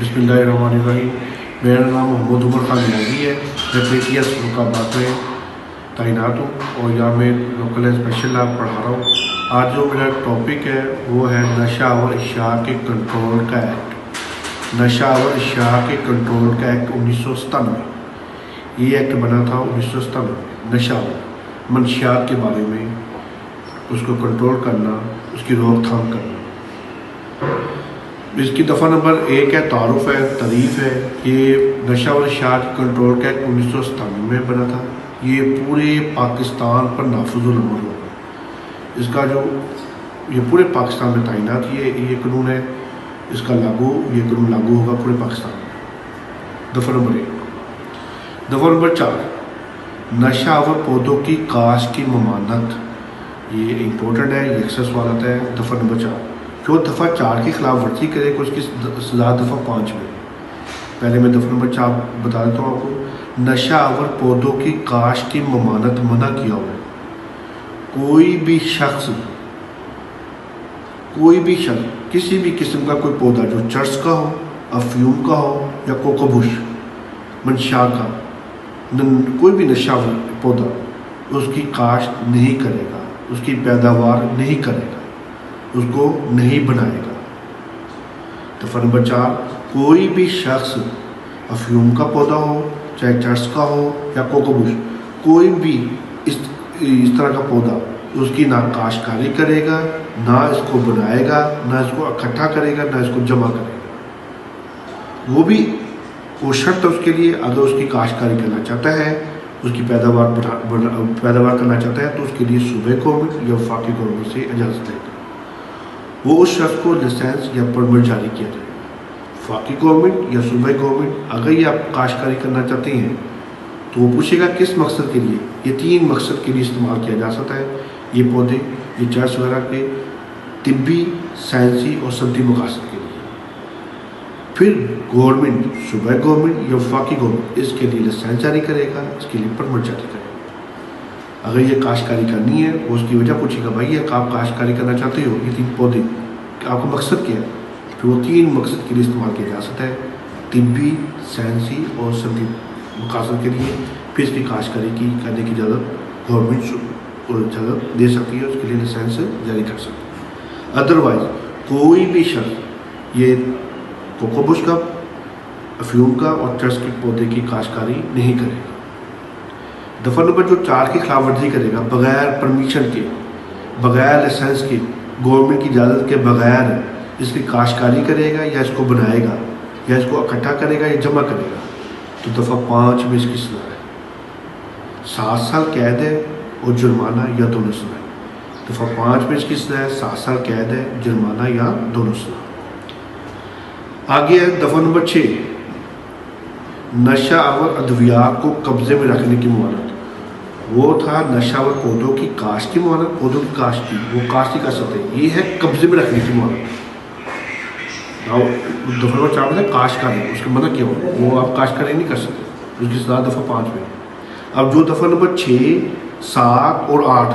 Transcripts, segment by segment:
बिस्मिल्लाहिर्रहमानिर्रहीम। मेरा नाम मोहम्मद उमर खान न्याजी है। मैं PTS फरुखाबाद में तैनात हूँ और यहाँ मैं लोकल स्पेशल लैब पढ़ा रहा हूँ। आज जो मेरा टॉपिक है वो है नशा और अशिया के कंट्रोल का एक्ट। नशा और अशिया के कंट्रोल का एक्ट 1997। ये एक्ट बना था 1997। नशा मंशियात के बारे में, उसको कंट्रोल करना, उसकी रोकथाम करना। इसकी दफ़ा नंबर 1 है तारुफ है, तारीफ़ है। ये नशा और अशिया के कंट्रोल का एक्ट 1997 में बना था। ये पूरे पाकिस्तान पर नाफिजुल अमल होगा। इसका जो ये पूरे पाकिस्तान में तैनात ये कानून है, इसका ये कानून लागू होगा पूरे पाकिस्तान में। दफ़ा नंबर 1। दफ़ा नंबर 4, नशा और पौधों की काश्त की ममानत। ये इम्पोर्टेंट है, ये अक्सर सवाल आता है। दफ़ा नंबर 4, जो दफ़ा 4 की खिलाफ वर्जी करे उसकी सज़ा दफ़ा 5 में। पहले मैं दफ़ा नंबर 4 बता देता हूँ आपको। नशा और पौधों की काश्त की ममानत मना किया हुआ है। कोई भी शख्स किसी भी किस्म का कोई पौधा जो चर्स का हो, अफ्यूम का हो या कोकोबुश मंशा का, कोई भी नशा पौधा उसकी काश्त नहीं करेगा, उसकी पैदावार नहीं करेगा, उसको नहीं बनाएगा। दफ़ा नंबर 4, कोई भी शख्स अफ्यूम का पौधा हो, चाहे चर्स का हो या कोकोबुश, कोई भी इस तरह का पौधा उसकी ना काश्तकारी करेगा, ना इसको बनाएगा, ना इसको इकट्ठा करेगा, ना इसको जमा करेगा। वो शर्त है उसके लिए, अगर उसकी काश्तकारी करना चाहता है, उसकी पैदावार करना चाहता है, तो उसके लिए सूबे गवर्नमेंट या वफाकी गवर्नमेंट से इजाज़त लेगा। वो उस शख्स को लाइसेंस या परमिट जारी किया जाएगा। वफाकी गवर्नमेंट या सूबाई गवर्नमेंट अगर ये आप काश्तकारी करना चाहते हैं तो वो पूछेगा किस मकसद के लिए। ये 3 मकसद के लिए इस्तेमाल किया जा सकता है ये पौधे, ये चर्च वगैरह के तिब्बी, साइंसी और सनती मकासद के लिए। फिर गवर्नमेंट, सूबाई गवर्नमेंट या वफाकी गवर्नमेंट इसके लिए लाइसेंस जारी करेगा, इसके लिए परमिट जारी करेगा। अगर ये काश्तकारी करनी है वो उसकी वजह पूछेगा, भाई आप काश्तकारी करना चाहते हो, ये 3 पौधे, आपका मकसद क्या है? फिर वो 3 मकसद के लिए इस्तेमाल किया जा सकता है, तिब्बी, साइंसी और सनती मकासद के लिए। फिर इसकी काश्तकारी करने की इजाज़त गवर्नमेंट इजाज़त दे सकती है, उसके लिए लाइसेंस जारी कर सकती है। अदरवाइज कोई भी शख्स ये कोकोबुश का, अफ्यूम का और चर्च के पौधे की काश्तकारी नहीं करेगा। दफ़ा नंबर जो 4 की खिलाफ वर्जी करेगा, बगैर परमिशन के, बगैर लाइसेंस के, गवर्नमेंट की इजाज़त के बगैर इसकी काश्तकारी करेगा या इसको बनाएगा या इसको इकट्ठा करेगा या जमा करेगा, तो दफ़ा 5 में इसकी सज़ा है 7 साल कैद है और जुर्माना या दोनों सज़ा है। दफ़ा 5 में इसकी सज़ा है 7 साल कैद है, जुर्माना या दोनों सज़ा। आगे है दफ़ा नंबर 6, नशा और अद्वियात को कब्ज़े में रखने की ममानत। वो था नशा और पौधों की काश्त की ममानत, पौधों की काश्त की, वो काश्त ही कर सकते हैं। ये है कब्ज़े में रखने की ममानत। दफ़ा नंबर 4 में काश्तकारी, उसके मना किया वो आप काश्तकारी नहीं कर सकते, उसकी सज़ा दफ़ा 5 में। अब जो दफ़ा नंबर 6, 7 और 8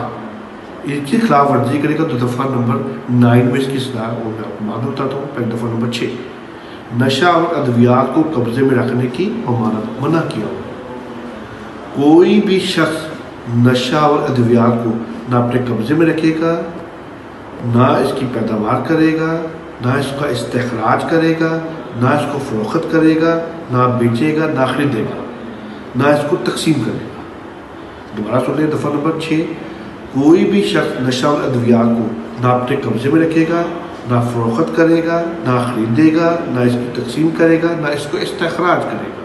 इसकी खिलाफ वर्जी करेगा तो दफ़ा नंबर 9 में इसकी सज़ा, वो मैं आपको मालूम बताता हूँ। पहले दफ़ा नंबर 6, नशा और अद्वियात को कब्ज़े में रखने की ममानत, मना किया हुआ। कोई भी शख्स नशा और अद्वियात को ना अपने कब्ज़े में रखेगा, ना इसकी पैदावार करेगा, ना इसका इस्तेखराज करेगा, ना इसको फ़रोख्त करेगा, ना बेचेगा, ना ख़रीदेगा, ना इसको तकसीम करेगा। दोबारा सुन लें, दफ़ा नंबर 6, कोई भी शख्स नशा और अद्वियात को ना अपने कब्ज़े में रखेगा, ना फ़रोख्त करेगा, ना ख़रीदेगा, ना इसकी तकसीम करेगा, ना इसको इस्तेखराज करेगा।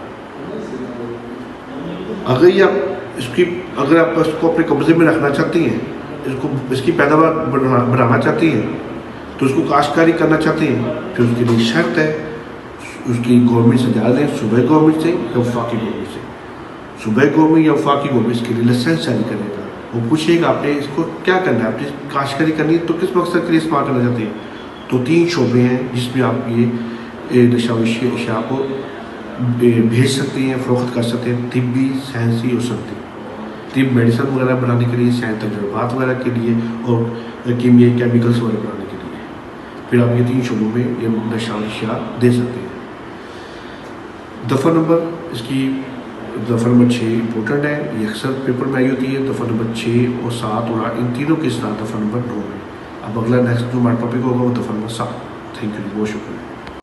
अगर आप इसको अपने कब्ज़े में रखना चाहती हैं, इसकी पैदावार बढ़ाना चाहती हैं, तो उसको काश्तकारी करना चाहते हैं, फिर उसके लिए शर्त है उसकी गवर्नमेंट से इजाज़त लें, सूबाई गवर्नमेंट से या वफाकी गवर्नमेंट से। सूबाई गवर्नमेंट या वफाकी गवर्नमेंट इसके लिए लाइसेंस जारी करेगा। वो पूछेगा आपने इसको क्या करना है, आपने काश्तकारी करनी है तो किस मकसद के लिए इस्तेमाल करना चाहते हैं। तो 3 शोबे हैं जिसमें आप ये नशा अशिया को भेज सकते हैं, फ़रोख्त कर सकते हैं, तिब्बी, साइंसी और सनती। तिब मेडिसिन वगैरह बनाने के लिए, साइंस तजुर्बात वगैरह के लिए और कीमियाई केमिकल्स वगैरह बनाने के लिए। फिर आप ये 3 शोबों में ये नशा अशिया दे सकते हैं। دفعہ نمبر اس کی دفعہ نمبر 6 امپورٹنٹ ہے، یہ اکثر پیپر میں آئی ہوتی ہے. دفعہ نمبر 6 اور 7 اور 8 ان تینوں کے ساتھ دفعہ نمبر 9 ہے. اب اگلا نیکسٹ جو ہمارا ٹاپک ہوگا وہ دفعہ نمبر 7. تھینک یو، بہت شکریہ.